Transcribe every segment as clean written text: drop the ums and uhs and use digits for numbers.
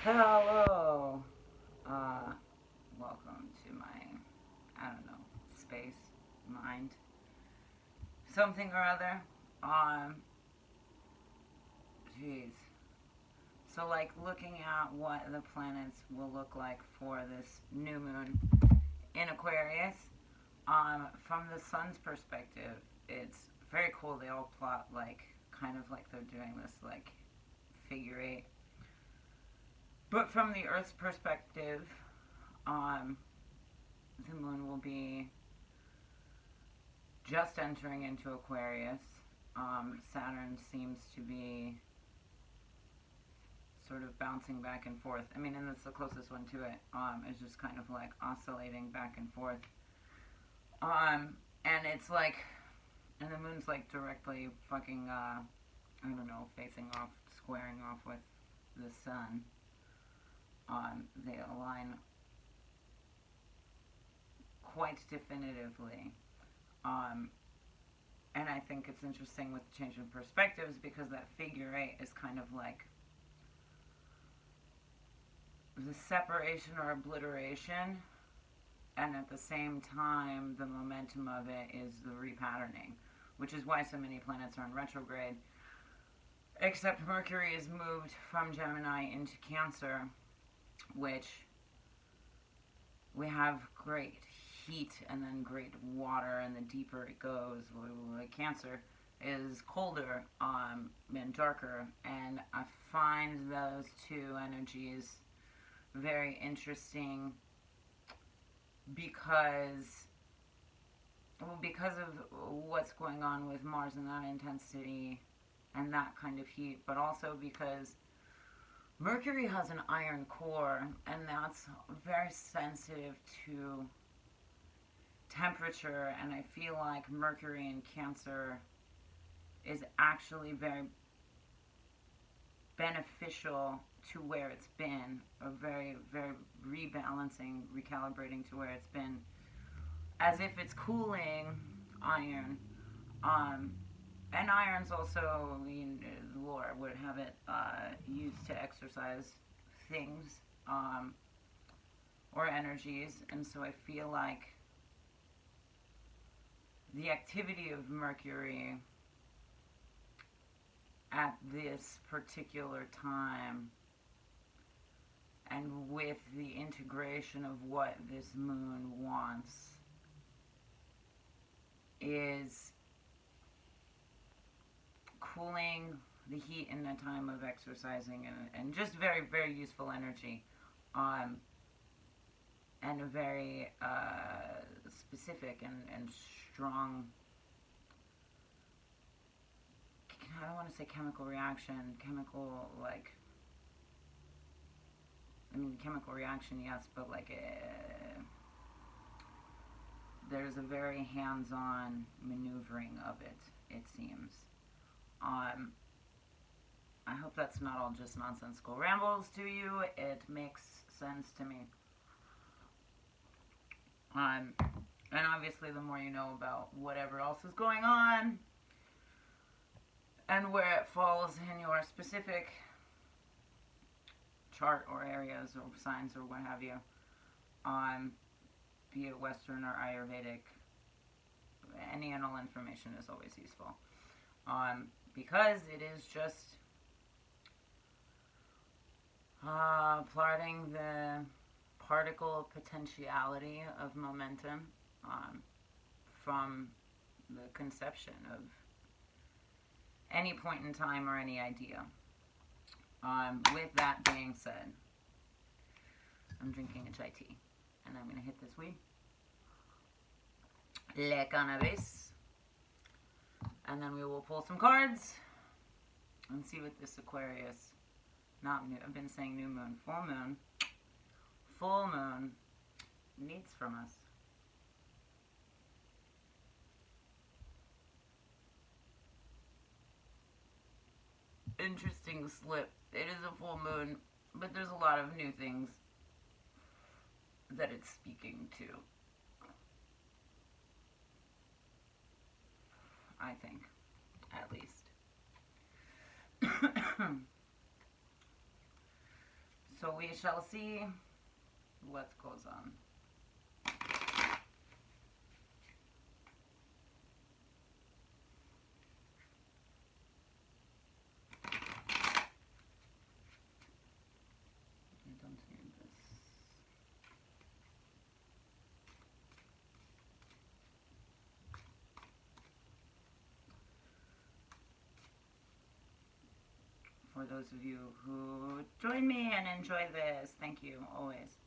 Hello. Welcome to my, I don't know, space, mind, something or other. Um, Jeez. So, like, looking at what the planets will look like for this new moon in Aquarius, from the sun's perspective, it's very cool. They all plot, like, kind of like they're doing this, like, figure eight. But from the Earth's perspective, um, the moon will be just entering into Aquarius. Saturn seems to be sort of bouncing back and forth. I mean, and that's the closest one to it. It's just kind of like oscillating back and forth. And it's like, and the moon's like directly fucking, I don't know, facing off, squaring off with the sun. They align quite definitively. Um, and I think it's interesting with the change in perspectives because that figure eight is kind of like the separation or obliteration, and at the same time, the momentum of it is the repatterning, which is why so many planets are in retrograde. Except Mercury is moved from Gemini into Cancer, which we have great heat and then great water, and the deeper it goes, Cancer is colder and darker, and I find those two energies very interesting because of what's going on with Mars and that intensity and that kind of heat, but also because Mercury has an iron core, and that's very sensitive to temperature, and I feel like Mercury in Cancer is actually very beneficial to where it's been, a very, very rebalancing, recalibrating to where it's been, as if it's cooling iron. And iron's also, I mean, lore would have it used to exercise things or energies, and so I feel like the activity of Mercury at this particular time, and with the integration of what this moon wants, is cooling the heat in a time of exercising, and just very, very useful energy, and a very specific and strong, I don't want to say chemical reaction, chemical, like, I mean, chemical reaction, yes, but like, there's a very hands-on maneuvering of it, it seems. I hope that's not all just nonsensical rambles to you. It makes sense to me. And obviously, the more you know about whatever else is going on and where it falls in your specific chart or areas or signs or what have you, be it Western or Ayurvedic, any and all information is always useful. Because it is just plotting the particle potentiality of momentum from the conception of any point in time or any idea. With that being said, I'm drinking a chai tea, and I'm going to hit this weed. Le cannabis. And then we will pull some cards and see what this Aquarius, not new, I've been saying new moon, full moon needs from us. Interesting slip. It is a full moon, but there's a lot of new things that it's speaking to, I think, at least. So we shall see what goes on. I don't need this. For those of you who join me and enjoy this, thank you always.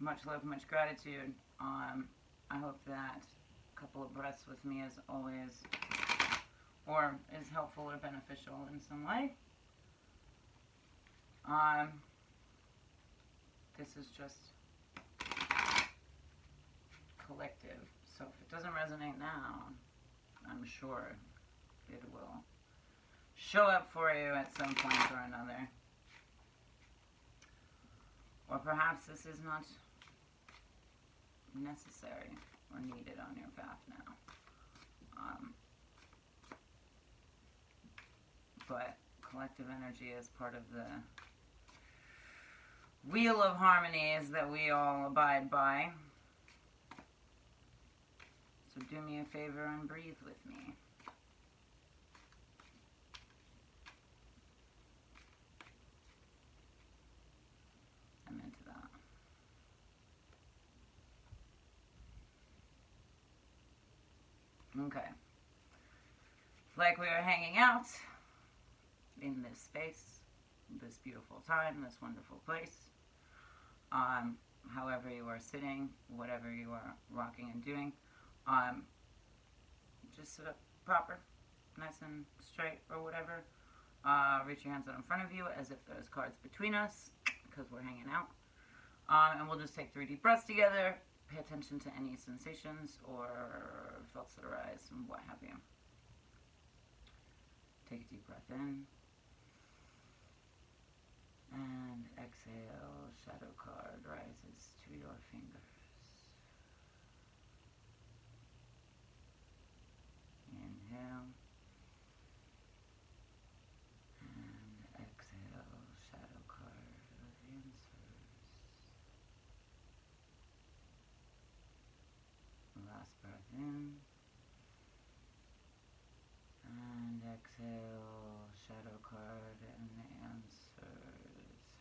Much love, much gratitude. I hope that a couple of breaths with me is always, or is helpful or beneficial in some way. This is just collective. So if it doesn't resonate now, I'm sure it will show up for you at some point or another. Or perhaps this is not necessary or needed on your path now. But collective energy is part of the wheel of harmonies that we all abide by. So do me a favor and breathe with me. I'm into that. Okay. Like we were hanging out in this space, this beautiful time, this wonderful place. However you are sitting, whatever you are rocking and doing, just sit up proper, nice and straight or whatever. Reach your hands out in front of you as if there's cards between us, because we're hanging out. And we'll just take 3 deep breaths together. Pay attention to any sensations or thoughts that arise and what have you. Take a deep breath in. And exhale, shadow card rises to your fingers. Inhale. And exhale, shadow card of answers. Last breath in. And exhale, shadow card and the answers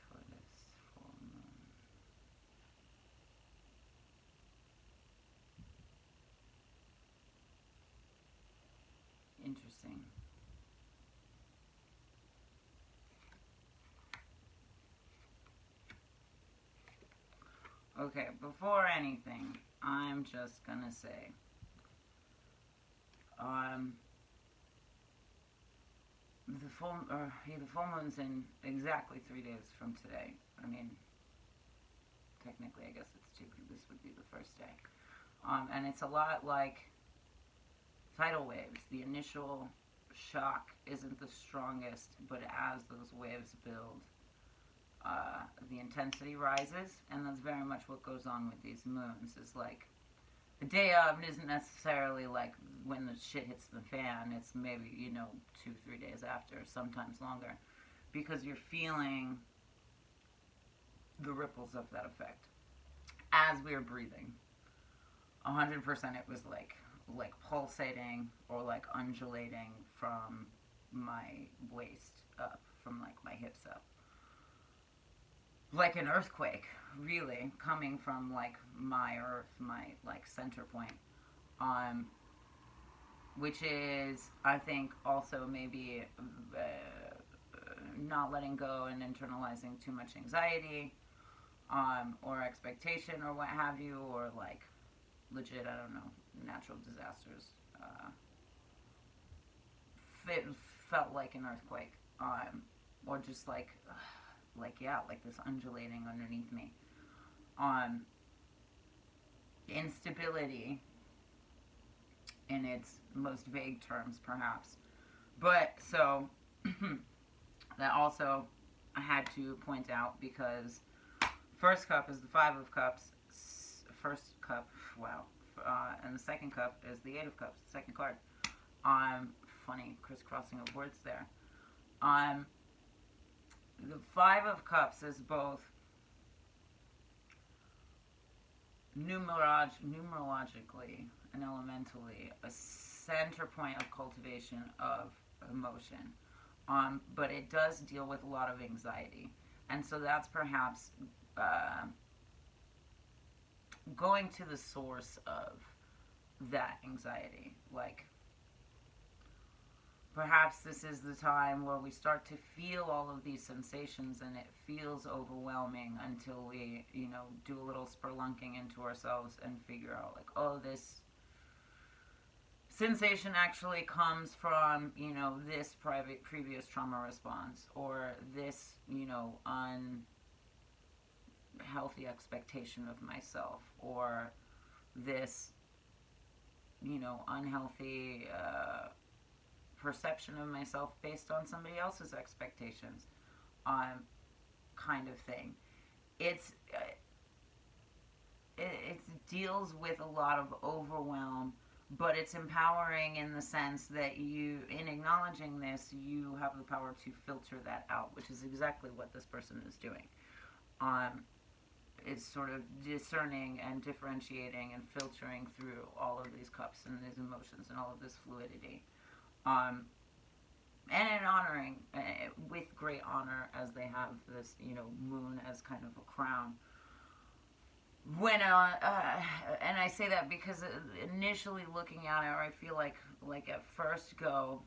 for this full moon. Interesting. Okay, before anything, I'm just gonna say, the full moon's in exactly 3 days from today. I mean, technically, I guess it's 2, because this would be the first day. And it's a lot like tidal waves. The initial shock isn't the strongest, but as those waves build, the intensity rises, and that's very much what goes on with these moons. Is like the day of isn't necessarily like when the shit hits the fan. It's maybe 2-3 days after, sometimes longer, because you're feeling the ripples of that effect as we're breathing. 100% it was like pulsating or like undulating from my waist up, from like my hips up. Like an earthquake, really, coming from like my earth, my like center point. Which is, I think, also maybe not letting go and internalizing too much anxiety, or expectation or what have you, or like legit, I don't know, natural disasters. It felt like an earthquake, or just like this undulating underneath me. Instability in its most vague terms, perhaps. But so that also I had to point out, because first cup is the 5 of Cups. First cup, wow. And the second cup is the 8 of Cups, the second card. Funny crisscrossing of words there. The Five of Cups is both numerologically and elementally a center point of cultivation of emotion. But it does deal with a lot of anxiety. And so that's perhaps going to the source of that anxiety. Like, perhaps this is the time where we start to feel all of these sensations and it feels overwhelming until we, do a little spelunking into ourselves and figure out, like, oh, this sensation actually comes from, this previous trauma response, or this, unhealthy expectation of myself, or this, unhealthy perception of myself based on somebody else's expectations, kind of thing. It's it deals with a lot of overwhelm, but it's empowering in the sense that you, in acknowledging this, you have the power to filter that out, which is exactly what this person is doing. Is sort of discerning and differentiating and filtering through all of these cups and these emotions and all of this fluidity. And in honoring, with great honor, as they have this, moon as kind of a crown. When, and I say that because initially looking at it, I feel like at first go,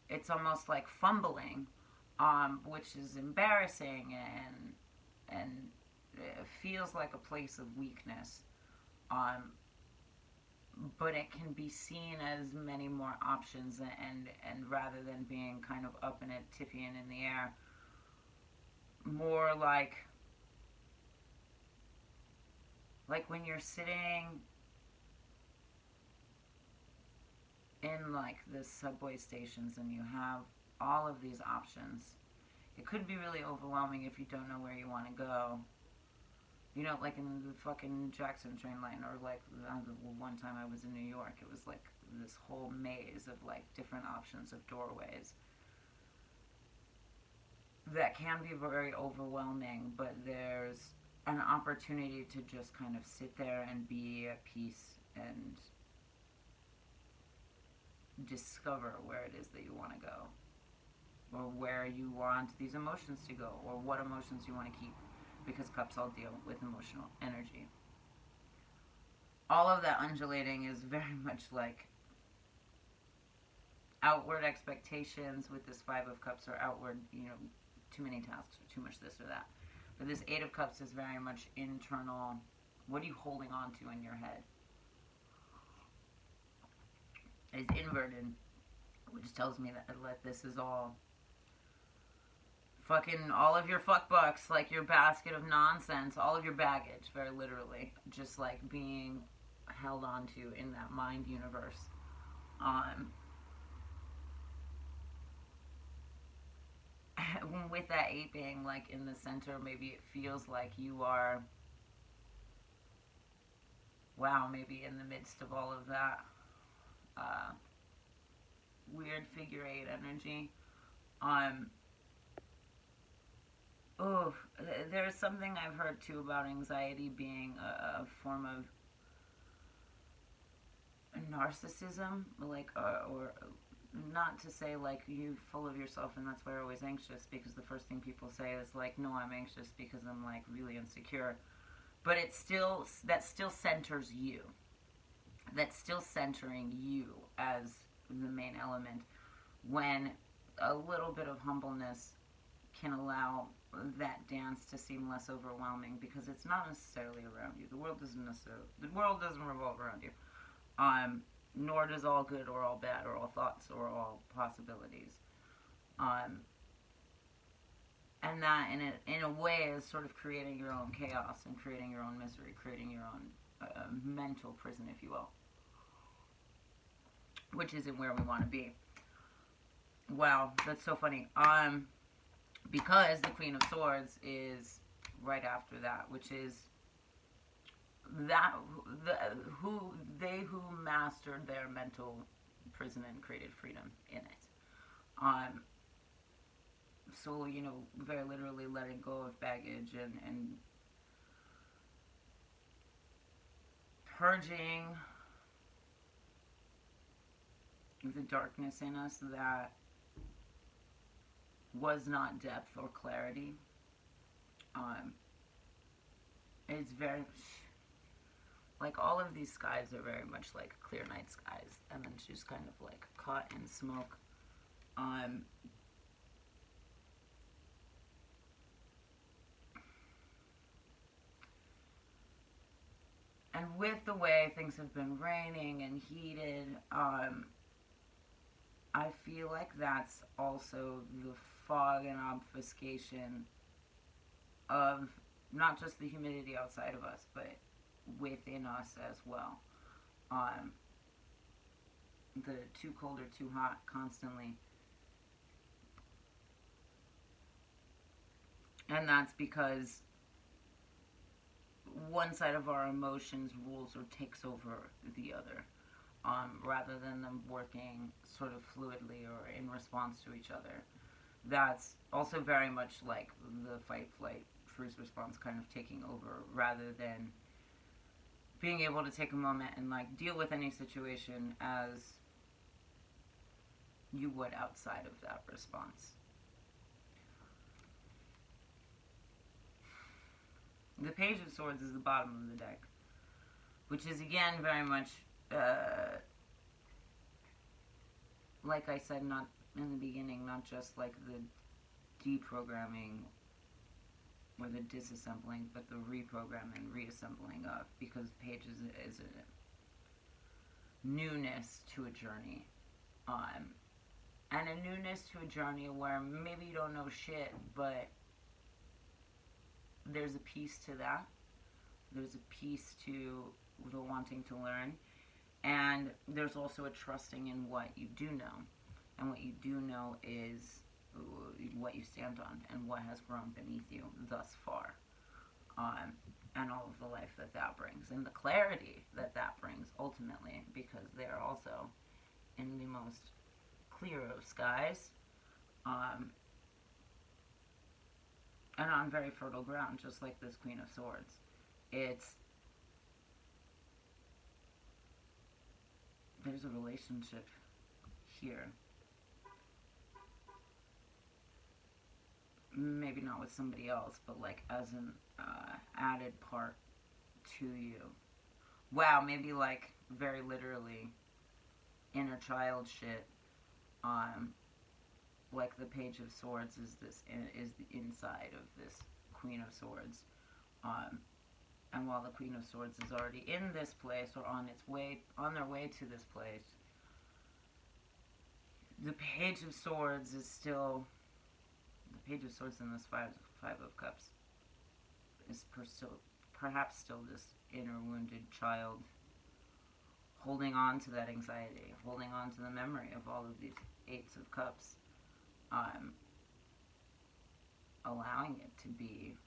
it's almost like fumbling, which is embarrassing and it feels like a place of weakness. But it can be seen as many more options, and rather than being kind of up in it, tippy and in the air, more like when you're sitting in like the subway stations and you have all of these options. It could be really overwhelming if you don't know where you want to go. Like in the fucking Jackson train line, or like one time I was in New York, it was like this whole maze of like different options of doorways that can be very overwhelming, but there's an opportunity to just kind of sit there and be at peace and discover where it is that you want to go, or where you want these emotions to go, or what emotions you want to keep. Because cups all deal with emotional energy. All of that undulating is very much like outward expectations with this Five of Cups, or outward, too many tasks, or too much this or that. But this Eight of Cups is very much internal. What are you holding on to in your head? It's inverted, which tells me that this is all fucking all of your fuck bucks, like your basket of nonsense, all of your baggage, very literally, just like being held onto in that mind universe. With that eight being like in the center, maybe it feels like you are, wow, maybe in the midst of all of that weird figure eight energy. There's something I've heard too about anxiety being a form of narcissism, like, or not to say like you full of yourself and that's why you're always anxious, because the first thing people say is like, no, I'm anxious because I'm like really insecure. But that still centers you. That's still centering you as the main element, when a little bit of humbleness can allow that dance to seem less overwhelming, because it's not necessarily around you. The world doesn't revolve around you. Nor does all good or all bad or all thoughts or all possibilities. And that in a way is sort of creating your own chaos and creating your own misery, creating your own mental prison, if you will, which isn't where we want to be. Wow, that's so funny. Because the Queen of Swords is right after that, which is who mastered their mental prison and created freedom in it. So, you know, very literally letting go of baggage and purging the darkness in us that was not depth or clarity. It's very, like, all of these skies are very much like clear night skies, and then she's kind of like caught in smoke. And with the way things have been raining and heated, I feel like that's also the fog and obfuscation of not just the humidity outside of us, but within us as well. The too cold or too hot constantly. And that's because one side of our emotions rules or takes over the other, rather than them working sort of fluidly or in response to each other. That's also very much like the fight, flight, freeze response kind of taking over, rather than being able to take a moment and like deal with any situation as you would outside of that response. The Page of Swords is the bottom of the deck, which is again very much, like I said, not in the beginning, not just like the deprogramming or the disassembling, but the reprogramming, reassembling of, because Page is a newness to a journey. And a newness to a journey where maybe you don't know shit, but there's a piece to that. There's a piece to the wanting to learn. And there's also a trusting in what you do know. And what you do know is what you stand on and what has grown beneath you thus far. And all of the life that that brings. And the clarity that that brings ultimately, because they're also in the most clear of skies. And on very fertile ground, just like this Queen of Swords. There's a relationship here. Maybe not with somebody else, but like as an added part to you. Wow, maybe like very literally inner child shit. Like the Page of Swords is the inside of this Queen of Swords. And while the Queen of Swords is already in this place or on their way to this place, the Page of Swords is still, the Page of Swords in this Five of Cups is perhaps still this inner wounded child holding on to that anxiety, holding on to the memory of all of these Eights of Cups, allowing it to be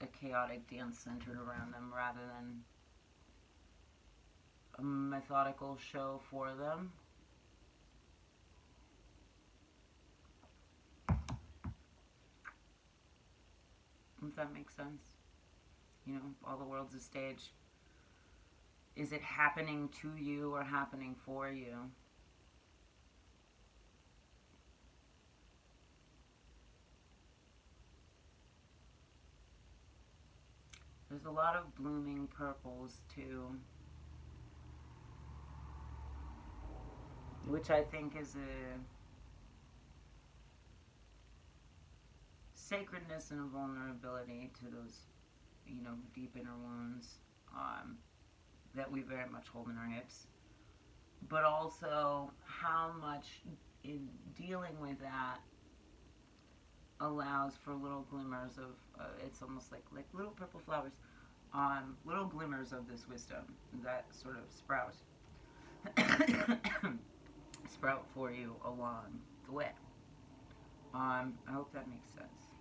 a chaotic dance centered around them rather than a methodical show for them. If that makes sense. You know, all the world's a stage. Is it happening to you or happening for you? There's a lot of blooming purples too, which I think is a sacredness and a vulnerability to those, you know, deep inner wounds that we very much hold in our hips. But also how much in dealing with that allows for little glimmers of, it's almost like little purple flowers, little glimmers of this wisdom that sort of sprout for you along the way. I hope that makes sense.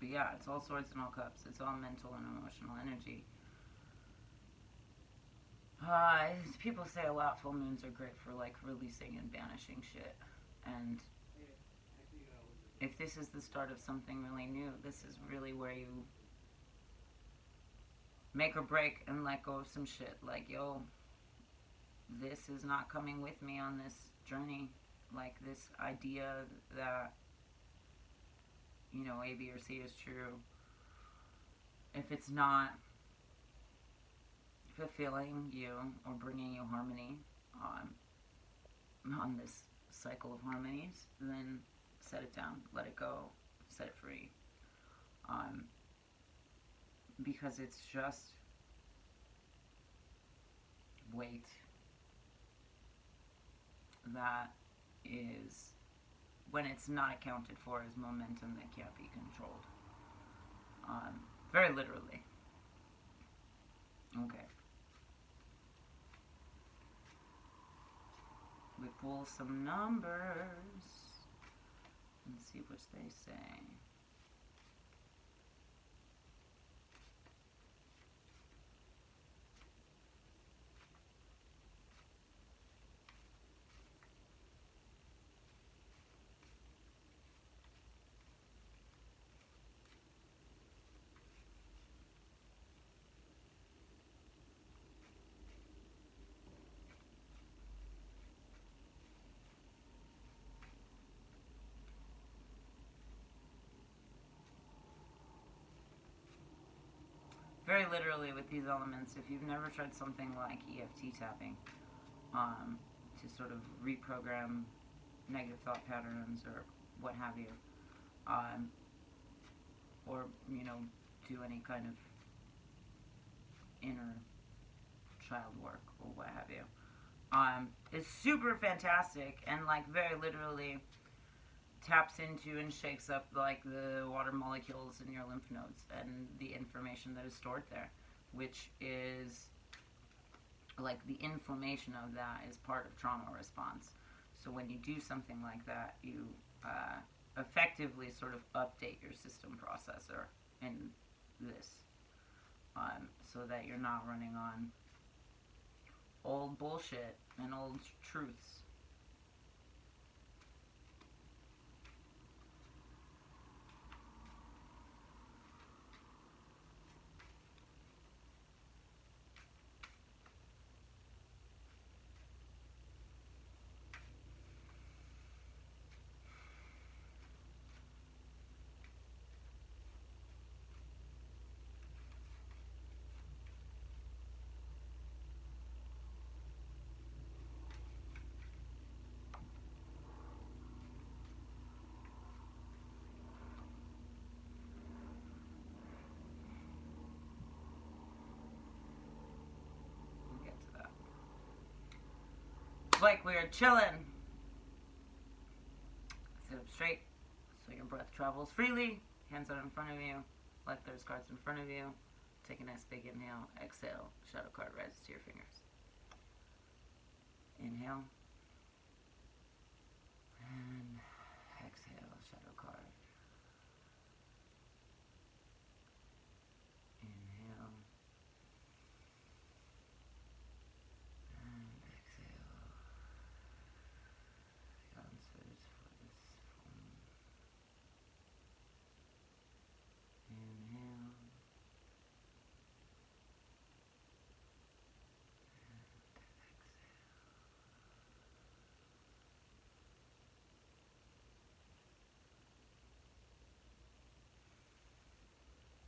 But yeah, it's all swords and all cups. It's all mental and emotional energy. People say a lot full moons are great for like releasing and banishing shit. And if this is the start of something really new, this is really where you make or break and let go of some shit. Like, yo, this is not coming with me on this journey. Like, this idea that, you know, A, B, or C is true, if it's not fulfilling you or bringing you harmony on this cycle of harmonies, then set it down, let it go, set it free. Because it's just weight that is, when it's not accounted for, is momentum that can't be controlled. Very literally. Okay. We pull some numbers and see what they say. Very literally with these elements, if you've never tried something like EFT tapping, to sort of reprogram negative thought patterns or what have you, or, you know, do any kind of inner child work or what have you, it's super fantastic and like very literally taps into and shakes up like the water molecules in your lymph nodes and the information that is stored there, which is like the inflammation of that is part of trauma response. So when you do something like that, you effectively sort of update your system processor in this, so that you're not running on old bullshit and old truths. Like we are chilling. Sit up straight so your breath travels freely. Hands out in front of you. Like there's cards in front of you. Take a nice big inhale. Exhale. Shadow card rises to your fingers. Inhale. And exhale. Shadow card. Inhale. And exhale. The answers for this phone. Inhale. And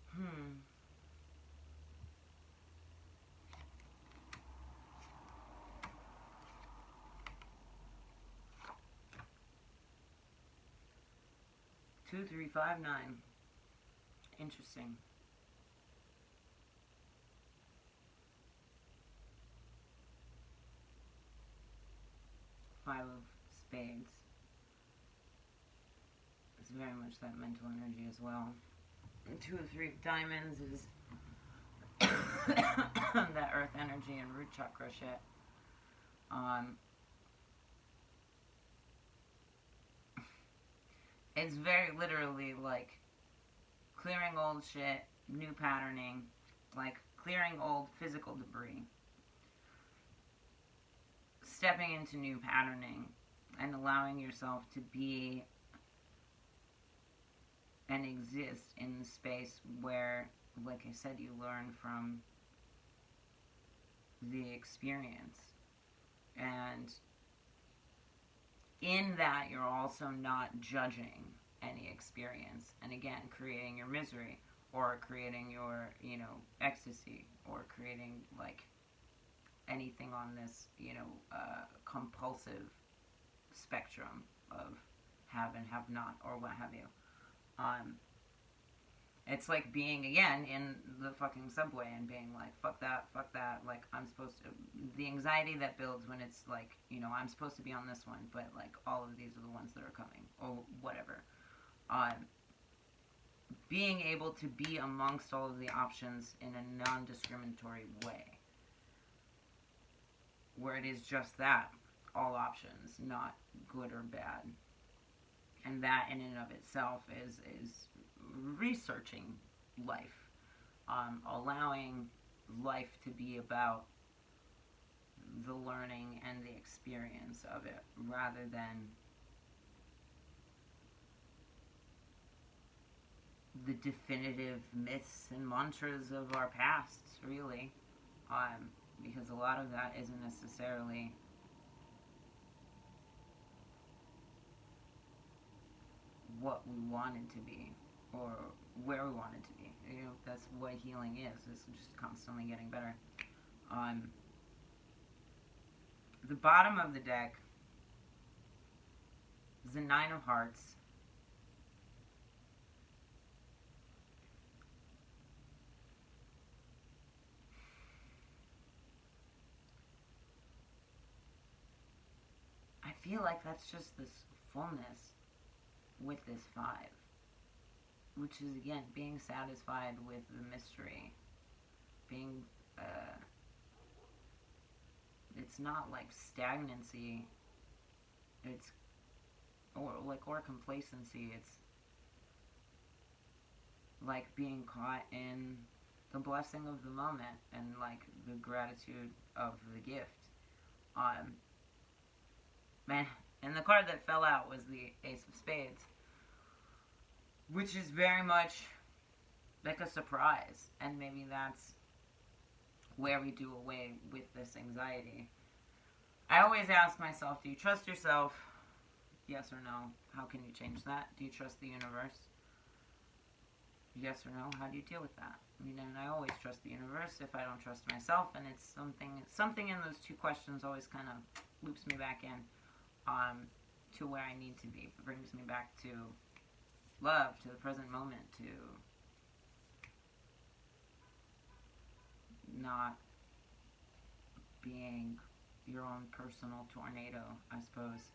exhale. 2359. Interesting. 5 of spades. It's very much that mental energy as well. And 2 of 3 of diamonds is that earth energy and root chakra shit. It's very literally like clearing old shit, new patterning, like clearing old physical debris stepping into new patterning and allowing yourself to be and exist in the space where, like I said, you learn from the experience. And in that, you're also not judging any experience. And again, creating your misery, or creating your, ecstasy, or creating, like, anything on this, compulsive spectrum of have and have not, or what have you. It's like being, again, in the fucking subway and being like, fuck that, like, I'm supposed to, the anxiety that builds when it's like, I'm supposed to be on this one, but, like, all of these are the ones that are coming, or whatever. Being able to be amongst all of the options in a non-discriminatory way, where it is just that, all options, not good or bad. And that in and of itself is researching life, allowing life to be about the learning and the experience of it, rather than the definitive myths and mantras of our pasts, really, because a lot of that isn't necessarily what we wanted to be, or where we wanted to be. That's what healing is just constantly getting better. The bottom of the deck is the Nine of Hearts. I feel like that's just this fullness with this 5, which is, again, being satisfied with the mystery, being, it's not like stagnancy, it's, or complacency, it's like being caught in the blessing of the moment, and, like, the gratitude of the gift. Man, and the card that fell out was the Ace of Spades, which is very much like a surprise, and maybe that's where we do away with this anxiety. I always ask myself, do you trust yourself? Yes or no? How can you change that? Do you trust the universe? Yes or no? How do you deal with that? And I always trust the universe if I don't trust myself, and it's something in those two questions always kind of loops me back in to where I need to be. It brings me back to love, to the present moment, to not being your own personal tornado, I suppose.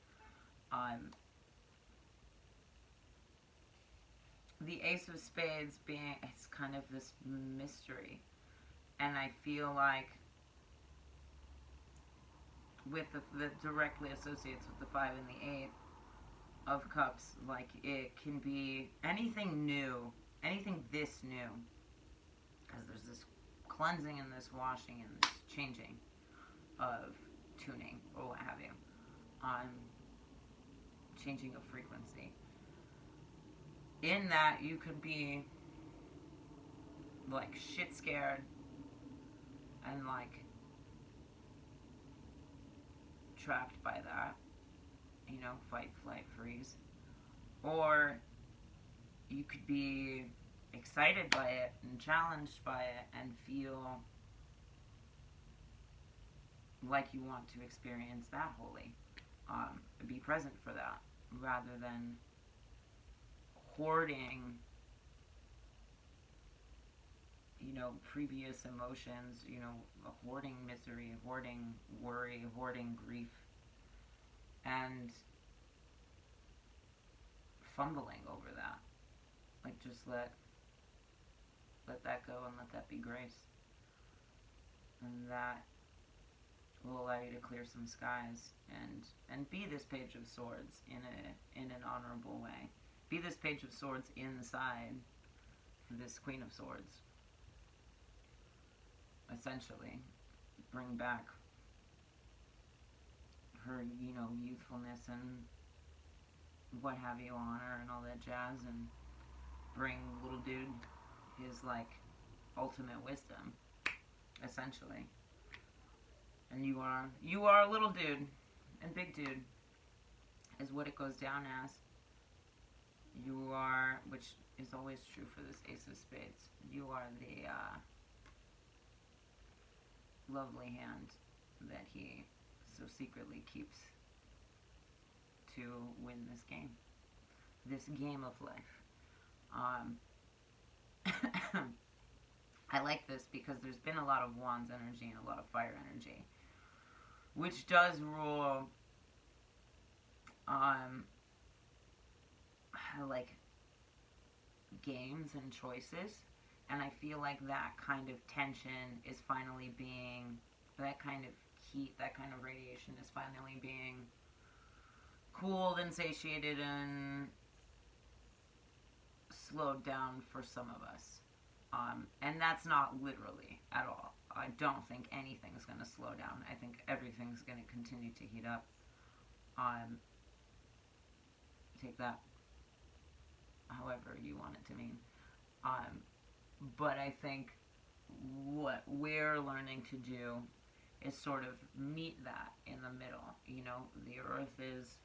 The Ace of Spades being, it's kind of this mystery, and I feel like with the directly associates with the 5 and the 8 of Cups, like, it can be anything new, anything this new, because there's this cleansing and this washing and this changing of tuning, or what have you, changing of frequency. In that, you could be, like, shit scared and, like, trapped by that, fight, flight, freeze. Or you could be excited by it and challenged by it and feel like you want to experience that wholly. Be present for that, rather than hoarding, previous emotions, hoarding misery, hoarding worry, hoarding grief, and fumbling over that. Like, just let that go and let that be grace. And that will allow you to clear some skies and be this Page of Swords in an honorable way. Be this Page of Swords inside this Queen of Swords. Essentially, bring back her, you know, youthfulness and what have you on her and all that jazz, and bring little dude his, like, ultimate wisdom, essentially. And you are a little dude, and big dude is what it goes down as. You are, which is always true for this Ace of Spades, you are the lovely hand that he so secretly keeps to win this game of life. I like this because there's been a lot of Wands energy and a lot of fire energy, which does rule like games and choices, and I feel like that kind of tension is finally being, that kind of heat, that kind of radiation is finally being cooled and satiated and slowed down for some of us. And that's not literally at all. I don't think anything's going to slow down. I think everything's going to continue to heat up. Take that however you want it to mean. But I think what we're learning to do is sort of meet that in the middle. You know, the earth is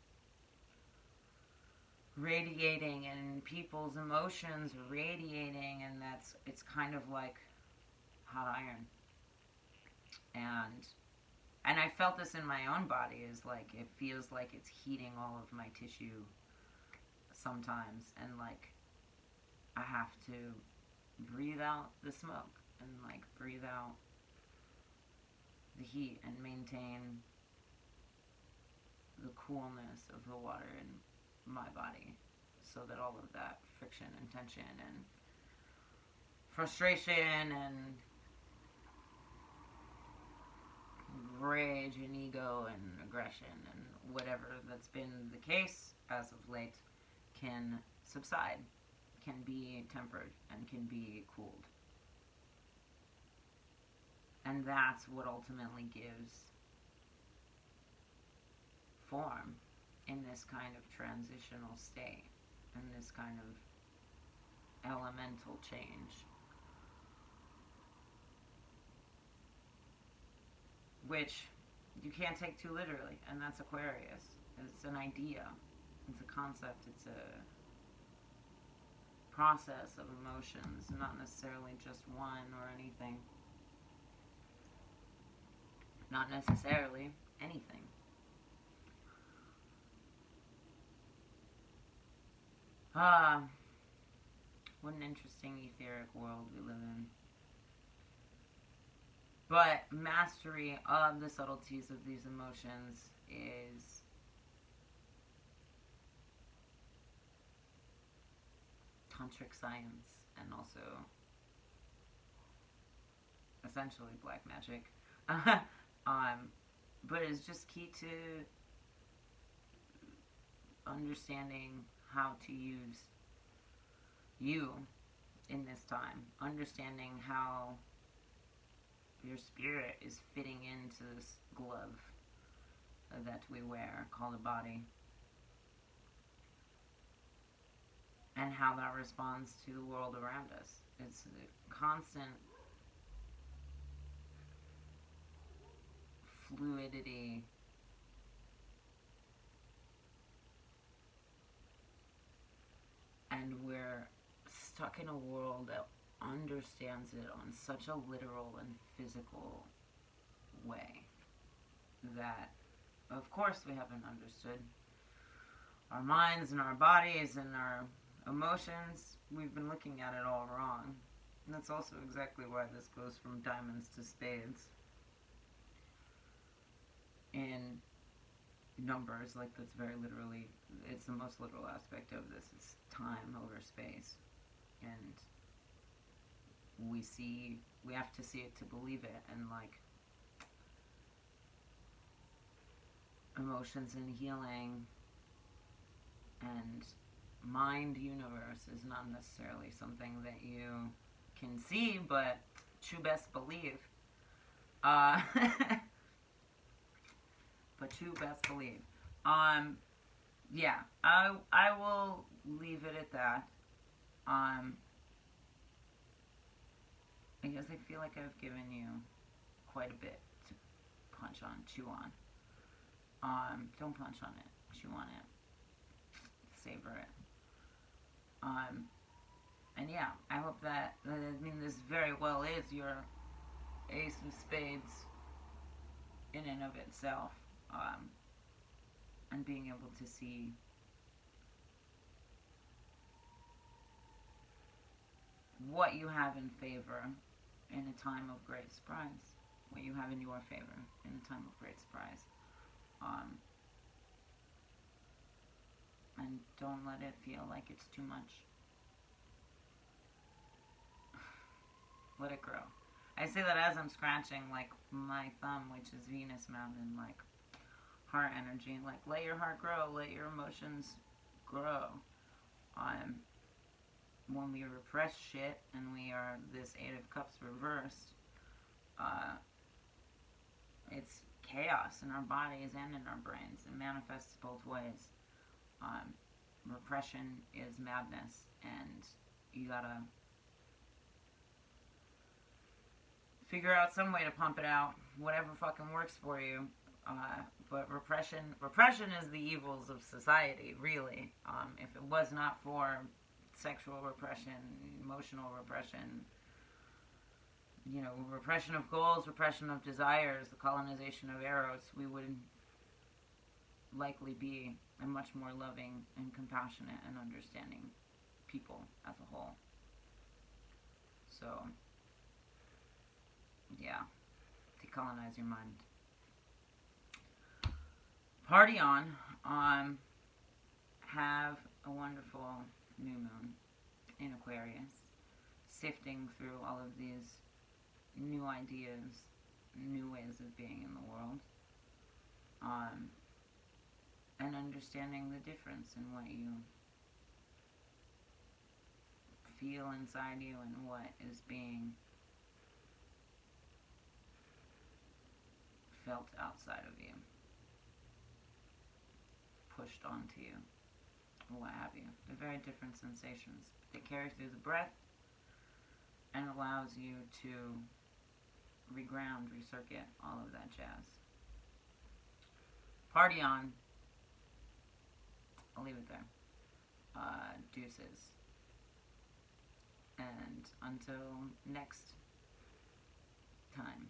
radiating and people's emotions are radiating, and it's kind of like hot iron. And I felt this in my own body, is like, it feels like it's heating all of my tissue sometimes, and like I have to breathe out the smoke and like breathe out the heat and maintain the coolness of the water in my body, so that all of that friction and tension and frustration and rage and ego and aggression and whatever that's been the case as of late can subside, can be tempered, and can be cooled. And that's what ultimately gives form in this kind of transitional state, in this kind of elemental change, which you can't take too literally, and that's Aquarius. It's an idea, it's a concept, it's a process of emotions, not necessarily just one or anything. Not necessarily anything. What an interesting etheric world we live in. But mastery of the subtleties of these emotions is tantric science, and also essentially black magic. But it's just key to understanding how to use you in this time, understanding how your spirit is fitting into this glove that we wear called a body, and how that responds to the world around us. It's a constant fluidity and we're stuck in a world that understands it on such a literal and physical way that, of course, we haven't understood our minds and our bodies and our emotions. We've been looking at it all wrong. And that's also exactly why this goes from diamonds to spades in numbers. Like, that's very literally, it's the most literal aspect of this. It's time over space, and we have to see it to believe it. And like, emotions and healing and mind universe is not necessarily something that you can see, but true best believe. but you best believe. Yeah, I will leave it at that. Because I feel like I've given you quite a bit to punch on, chew on. Don't punch on it, chew on it, savor it. And yeah, I hope that, I mean, this very well is your ace of spades in and of itself. And being able to see what you have in favor in a time of great surprise. What you have in your favor in a time of great surprise. And don't let it feel like it's too much. Let it grow. I say that as I'm scratching like my thumb, which is Venus mountain, like heart energy. Like, let your heart grow, let your emotions grow. When we repress shit and we are this Eight of Cups reversed, it's chaos in our bodies and in our brains. It manifests both ways. Repression is madness, and you gotta figure out some way to pump it out, whatever fucking works for you. But repression is the evils of society, really. If it was not for sexual repression, emotional repression, repression of goals, repression of desires, the colonization of eros, we would likely be a much more loving and compassionate and understanding people as a whole. So, yeah, decolonize your mind. Party on. Have a wonderful new moon in Aquarius, sifting through all of these new ideas, new ways of being in the world, and understanding the difference in what you feel inside you and what is being felt outside of you, pushed onto you, or what have you. They're very different sensations. They carry through the breath and allows you to reground, recircuit, all of that jazz. Party on. I'll leave it there. Deuces. And until next time.